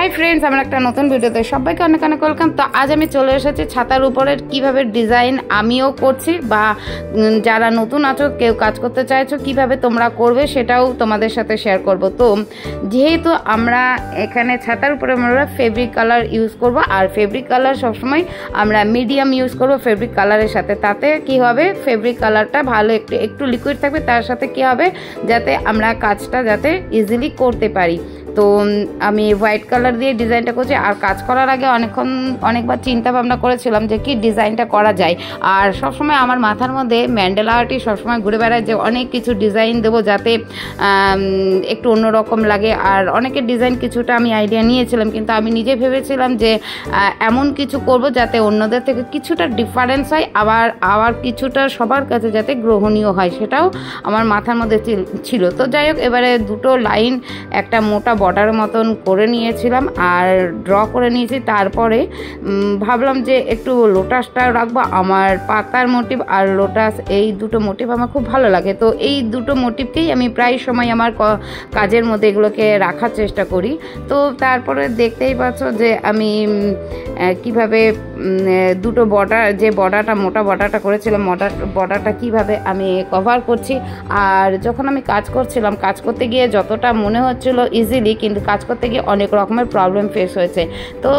Hi friends আমার একটা নতুন ভিডিওতে সবাইকে অনেক অনেক ওয়েলকাম। তো আজ আমি চলে এসেছি ছাতার উপরে কিভাবে ডিজাইন আমিও করছি বা যারা নতুন আছো কেউ কাজ করতে চাইছো কিভাবে তোমরা করবে সেটাও তোমাদের সাথে শেয়ার করব। তো যেহেতু আমরা এখানে ছাতার উপরে আমরা ফেব্রিক কালার ইউজ করব আর ফেব্রিক কালার সবসময় আমরা মিডিয়াম ইউজ করব ফেব্রিক কালারের সাথে। তাতে কি হবে ফেব্রিক কালারটা ভালো একটু লিকুইড থাকবে, তার সাথে কি হবে যাতে আমরা কাজটা যাতে ইজিলি করতে পারি। তো আমি হোয়াইট কালার দিয়ে ডিজাইনটা করছি আর কাজ করার আগে অনেকবার চিন্তা ভাবনা করেছিলাম যে কি ডিজাইনটা করা যায়। আর সবসময় আমার মাথার মধ্যে ম্যান্ডেলা আর্টই সবসময় ঘুরে বেড়ায় যে অনেক কিছু ডিজাইন দেবো যাতে একটু অন্যরকম লাগে। আর অনেকের ডিজাইন কিছুটা আমি আইডিয়া নিয়েছিলাম, কিন্তু আমি নিজে ভেবেছিলাম যে এমন কিছু করব যাতে অন্যদের থেকে কিছুটা ডিফারেন্স হয়, আবার কিছুটা সবার কাছে যাতে গ্রহণীয় হয়, সেটাও আমার মাথার মধ্যে ছিল। তো যাই হোক, এবারে দুটো লাইন একটা মোটা বর্ডারের মতন করে নিয়েছিলাম আর ড্র করে নিয়েছি। তারপরে ভাবলাম যে একটু লোটাসটা রাখবো। আমার পাতার মোটিভ আর লোটাস এই দুটো মোটিভ আমার খুব ভালো লাগে। তো এই দুটো মোটিভকেই আমি প্রায় সময় আমার কাজের মধ্যে এগুলোকে রাখার চেষ্টা করি। তো তারপরে দেখতেই পাচ্ছ যে আমি কিভাবে দুটো বর্ডারটা মোটা বর্ডারটা করেছিলাম, বর্ডারটা কিভাবে আমি কভার করছি। আর যখন আমি কাজ করছিলাম, কাজ করতে গিয়ে যতটা মনে হচ্ছিল ইজিলি, কিন্তু কাজ করতে গিয়ে অনেক রকমের প্রবলেম ফেস হয়েছে। তো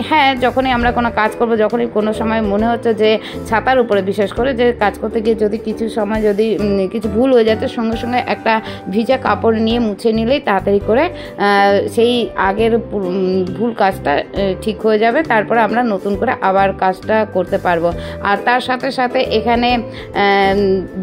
হ্যাঁ, যখনই আমরা কোনো কাজ করব, যখনই কোনো সময় মনে হচ্ছে যে ছাতার উপরে বিশেষ করে যে কাজ করতে গিয়ে যদি কিছু সময় যদি কিছু ভুল হয়ে যাচ্ছে, সঙ্গে সঙ্গে একটা ভিজা কাপড় নিয়ে মুছে নিলেই তাড়াতাড়ি করে সেই আগের ভুল কাজটা ঠিক হয়ে যাবে। তারপরে আমরা নতুন করে আবার কাজটা করতে পারবো। আর তার সাথে সাথে এখানে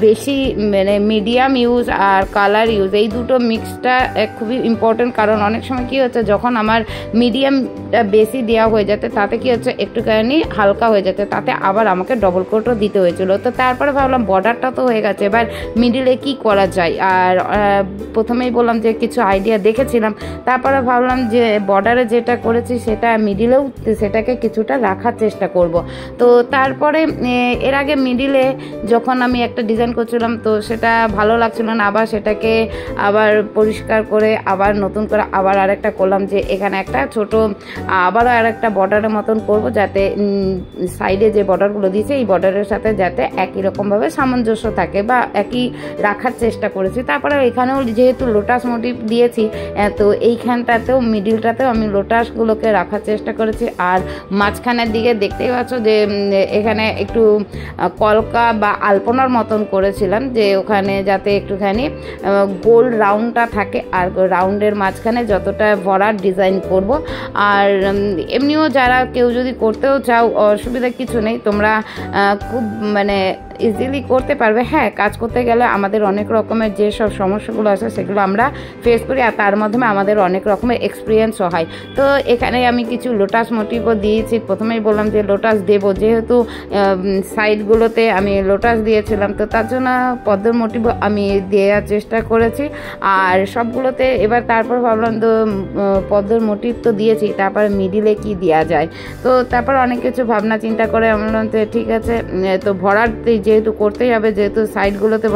বেশি মানে মিডিয়াম ইউজ আর কালার ইউজ এই দুটো মিক্সটা খুবই ইম্পর্টেন্ট। কারণ অনেক সময় কী হচ্ছে, যখন আমার মিডিয়ামটা বেশি দেওয়া হয়ে যেতে তাতে কী হচ্ছে একটুখানি হালকা হয়ে যেতে, তাতে আবার আমাকে ডবল কোটও দিতে হয়েছিল। তো তারপরে ভাবলাম বর্ডারটা তো হয়ে গেছে, এবার মিডিলে কি করা যায়। আর প্রথমেই বললাম যে কিছু আইডিয়া দেখেছিলাম, তারপরে ভাবলাম যে বর্ডারে যেটা করেছি সেটা মিডিলেও সেটাকে কিছুটা রাখার চেষ্টা করব। তো তারপরে এর আগে মিডিলে যখন আমি একটা ডিজাইন করছিলাম তো সেটা ভালো লাগছিল না, আবার সেটাকে আবার পরিষ্কার করে আবার নতুন করে আবার আরেকটা করলাম যে এখানে একটা ছোট আবারও আরেকটা বর্ডারের মতন করব, যাতে সাইডে যে বর্ডারগুলো দিয়েছে এই বর্ডারের সাথে যাতে একই রকমভাবে সামঞ্জস্য থাকে বা একই রাখার চেষ্টা করেছি। তারপরে এখানেও যেহেতু লোটাস মোটিভ দিয়েছি, তো এইখানটাতেও মিডিলটাতেও আমি লোটাসগুলোকে রাখার চেষ্টা করেছি। আর মাঝখানের দিকে দেখতেই পাচ্ছ যে এখানে একটু কলকা বা আলপনার মতন করেছিলাম, যে ওখানে যাতে একটুখানি গোল রাউন্ডটা থাকে আর রাউন্ডের মাঝখানে যতটা ভরার ডিজাইন করব। আর এমনিও যারা কেউ যদি করতেও চাও অসুবিধা কিছু নেই, তোমরা খুব মানে ইজিলি করতে পারবে। হ্যাঁ, কাজ করতে গেলে আমাদের অনেক রকমের যেসব সমস্যাগুলো আছে সেগুলো আমরা ফেস করি আর তার মাধ্যমে আমাদের অনেক রকমের এক্সপিরিয়েন্সও হয়। তো এখানে আমি কিছু লোটাস মোটিভও দিয়েছি। প্রথমেই বললাম যে লোটাস দেবো, যেহেতু সাইডগুলোতে আমি লোটাস দিয়েছিলাম, তো তার জন্য পদ্মের মোটিভ আমি দেওয়ার চেষ্টা করেছি। আর সবগুলোতে এবার তারপর ভাবলাম তো পদ্মের মোটিভ তো দিয়েছি, তারপর মিডিলে কি দেওয়া যায়। তো তারপর অনেক কিছু ভাবনা চিন্তা করে আমি বললাম যে ঠিক আছে, তো ভরাটতেই যেহেতু করতেই হবে, যেহেতু সাইডগুলোতে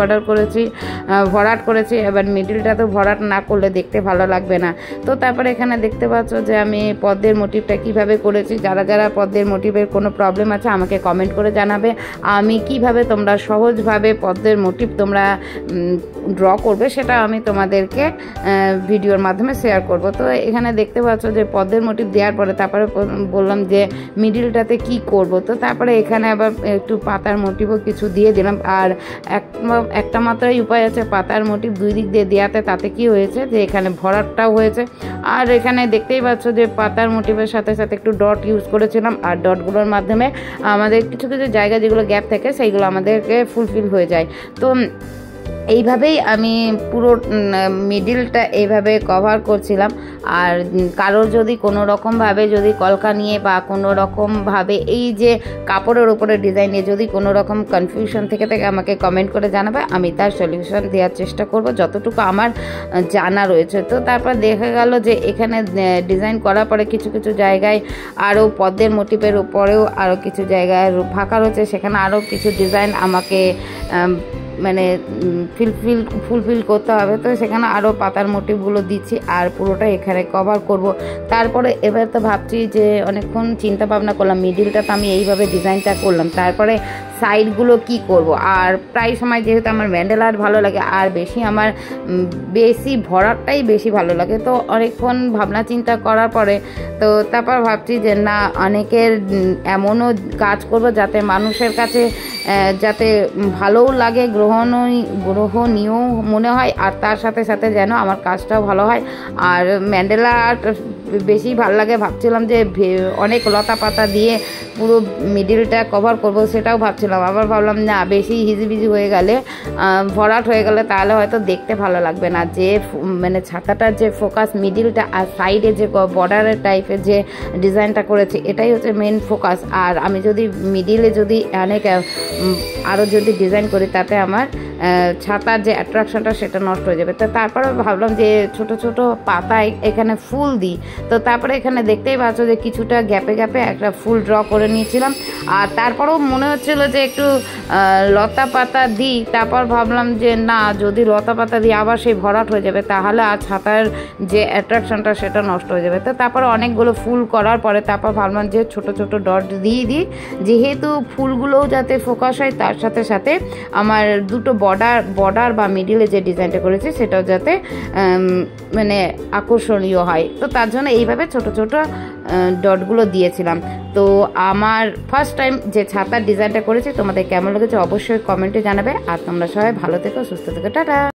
ভরাট করেছি, এবার মিডিলটাতে ভরাট না করলে দেখতে ভালো লাগবে না। তো তারপরে এখানে দেখতে পাচ্ছ যে আমি পদ্মের মোটিভটা কিভাবে করেছি। যারা পদ্মের মোটিভের কোনো প্রবলেম আছে আমাকে কমেন্ট করে জানাবে, আমি কিভাবে তোমরা সহজভাবে পদ্মের মোটিভ তোমরা ড্র করবে সেটা আমি তোমাদেরকে ভিডিওর মাধ্যমে শেয়ার করব। তো এখানে দেখতে পাচ্ছ যে পদ্মের মোটিভ দেওয়ার পরে তারপরে বললাম যে মিডিলটাতে কি করব। তো তারপরে এখানে আবার একটু পাতার মোটিভও কিছু দিয়ে দিলাম। আর একটা মাত্রই উপায় আছে পাতার মোটিভ দুই দিক দিয়ে দেওয়াতে, তাতে কি হয়েছে যে এখানে ভরাটটাও হয়েছে। আর এখানে দেখতেই পাচ্ছ যে পাতার মোটিভের সাথে সাথে একটু ডট ইউজ করেছিলাম, আর ডটগুলোর মাধ্যমে আমাদের কিছু কিছু জায়গা যেগুলো গ্যাপ থাকে সেইগুলো আমাদেরকে ফুলফিল হয়ে যায়। তো এইভাবেই আমি পুরো মিডিলটা এইভাবে কভার করছিলাম। আর কারোর যদি কোনো রকমভাবে যদি কলকা নিয়ে বা কোনো রকমভাবে এই যে কাপড়ের উপরে ডিজাইন নিয়ে যদি কোনো রকম কনফিউশন থেকে থাকে আমাকে কমেন্ট করে জানাবে, আমি তার সলিউশন দেওয়ার চেষ্টা করব যতটুকু আমার জানা রয়েছে। তো তারপর দেখা গেল যে এখানে ডিজাইন করার পরে কিছু কিছু জায়গায় আরও পদ্মের মোটিভের উপরেও আরও কিছু জায়গায় ফাঁকা রয়েছে, সেখানে আরও কিছু ডিজাইন আমাকে মানে ফুলফিল করতে হবে। তো সেখানে আরও পাতার মোটিভগুলো দিচ্ছি আর পুরোটা এখানে কভার করব। তারপরে এবার তো ভাবছি যে অনেকক্ষণ চিন্তা ভাবনা করলাম, মিডিলটা তো আমি এইভাবে ডিজাইনটা করলাম, তারপরে সাইডগুলো কি করব। আর প্রায় সময় যেহেতু আমার ম্যান্ডেল আর্ট ভালো লাগে আর আমার বেশি ভরাটটাই বেশি ভালো লাগে, তো অনেকক্ষণ ভাবনা চিন্তা করার পরে তো তারপর ভাবছি যে না, অনেকের এমনও কাজ করব যাতে মানুষের কাছে যাতে ভালোও লাগে, গ্রহণীয় মনে হয়, আর তার সাথে সাথে যেন আমার কাজটাও ভালো হয়। আর ম্যান্ডেলা আর্ট বেশি ভালো লাগে। ভাবছিলাম যে অনেক লতা পাতা দিয়ে পুরো মিডিলটা কভার করব, সেটাও ভাবছিলাম। আবার ভাবলাম না, বেশি হিজিবিজি হয়ে গেলে, ভরাট হয়ে গেলে তাহলে হয়তো দেখতে ভালো লাগবে না। যে মানে ছাতাটার যে ফোকাস মিডিলটা আর সাইডে যে বর্ডারের টাইপের যে ডিজাইনটা করেছি, এটাই হচ্ছে মেন ফোকাস। আর আমি যদি মিডিলে যদি অনেক আরও যদি ডিজাইন করি, তাতে আমার ছাতার যে অ্যাট্রাকশনটা সেটা নষ্ট হয়ে যাবে। তো তারপরে ভাবলাম যে ছোট ছোট পাতায় এখানে ফুল দিই। তো তারপরে এখানে দেখতেই পাচ্ছ যে কিছুটা গ্যাপে গ্যাপে একটা ফুল ড্র করে নিয়েছিলাম। আর তারপরেও মনে হচ্ছিল যে একটু লতা পাতা দিই। তারপর ভাবলাম যে না, যদি লতা পাতা দিই আবার সেই ভরাট হয়ে যাবে, তাহলে আর ছাতার যে অ্যাট্রাকশনটা সেটা নষ্ট হয়ে যাবে। তো তারপরে অনেকগুলো ফুল করার পরে তারপর ভাবলাম যে ছোট ছোট ডট দিয়ে দিই, যেহেতু ফুলগুলোও যাতে ফোকাস হয়, তার সাথে সাথে আমার দুটো বর্ডার বা মিডিলে যে ডিজাইনটা করেছি সেটাও যাতে মানে আকর্ষণীয় হয়। তো তার জন্য এইভাবে ছোট ছোট ডটগুলো দিয়েছিলাম। তো আমার ফার্স্ট টাইম যে ছাতার ডিজাইনটা করেছি তোমাদের কেমন লেগেছে অবশ্যই কমেন্টে জানাবে। আর তোমরা সবাই ভালো থেকো, সুস্থ থেকো, টাটা।